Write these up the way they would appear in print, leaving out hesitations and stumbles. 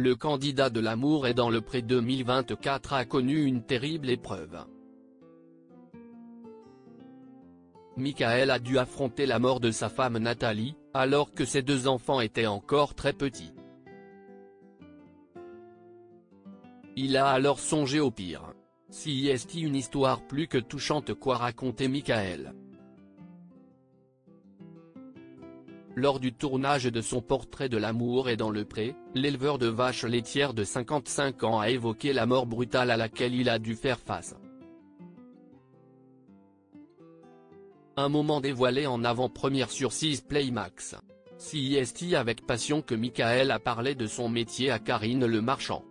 le candidat de l'amour est dans le pré 2024 a connu une terrible épreuve. Michael a dû affronter la mort de sa femme Nathalie, alors que ses deux enfants étaient encore très petits. Il a alors songé au pire. Si est une histoire plus que touchante qu'a raconté Michael. Lors du tournage de son portrait de l'amour et dans le pré, l'éleveur de vaches laitières de 55 ans a évoqué la mort brutale à laquelle il a dû faire face. Un moment dévoilé en avant-première sur 6 Play Max. C'est avec passion que Michael a parlé de son métier à Karine Le Marchand.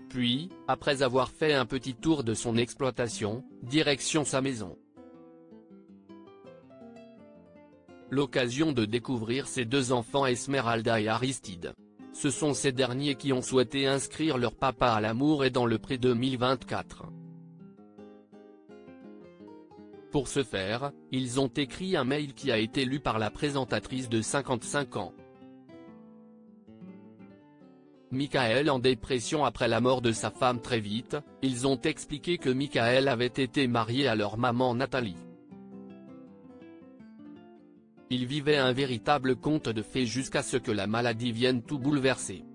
Puis, après avoir fait un petit tour de son exploitation, direction sa maison. L'occasion de découvrir ses deux enfants Esmeralda et Aristide. Ce sont ces derniers qui ont souhaité inscrire leur papa à l'amour et dans le pré 2024. Pour ce faire, ils ont écrit un mail qui a été lu par la présentatrice de 55 ans. Michael en dépression après la mort de sa femme très vite, ils ont expliqué que Michael avait été marié à leur maman Nathalie. Ils vivaient un véritable conte de fées jusqu'à ce que la maladie vienne tout bouleverser.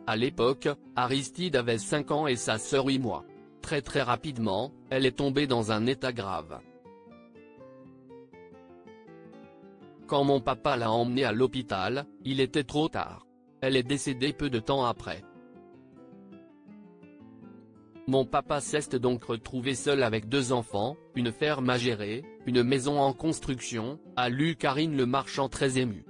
À l'époque, Aristide avait 5 ans et sa sœur 8 mois. Très rapidement, elle est tombée dans un état grave. Quand mon papa l'a emmenée à l'hôpital, il était trop tard. Elle est décédée peu de temps après. Mon papa s'est donc retrouvé seul avec 2 enfants, une ferme à gérer, une maison en construction, a lu Karine Le Marchand très émue.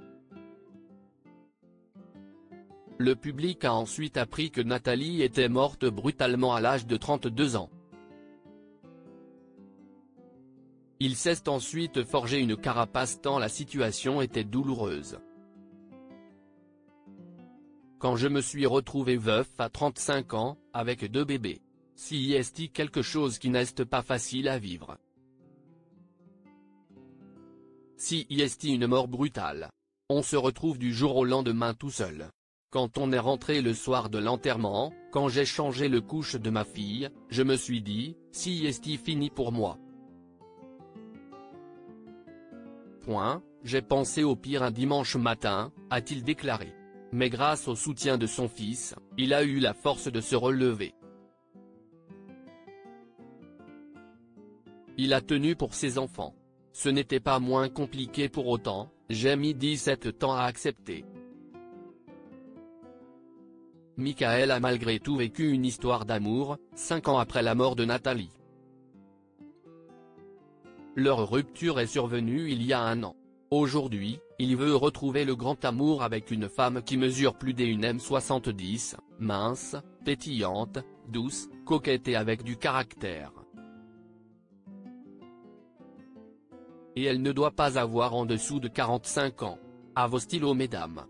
Le public a ensuite appris que Nathalie était morte brutalement à l'âge de 32 ans. Il s'est ensuite forgé une carapace tant la situation était douloureuse. Quand je me suis retrouvé veuf à 35 ans, avec 2 bébés. C'est quelque chose qui n'est pas facile à vivre. C'est une mort brutale. On se retrouve du jour au lendemain tout seul. Quand on est rentré le soir de l'enterrement, quand j'ai changé le couche de ma fille, je me suis dit, c'est fini pour moi. J'ai pensé au pire un dimanche matin, a-t-il déclaré. Mais grâce au soutien de son fils, il a eu la force de se relever. Il a tenu pour ses enfants. Ce n'était pas moins compliqué pour autant, j'ai mis 17 ans à accepter. Michael a malgré tout vécu une histoire d'amour, 5 ans après la mort de Nathalie. Leur rupture est survenue il y a 1 an. Aujourd'hui, il veut retrouver le grand amour avec une femme qui mesure plus d'1m70, mince, pétillante, douce, coquette et avec du caractère. Et elle ne doit pas avoir en dessous de 45 ans. À vos stylos mesdames.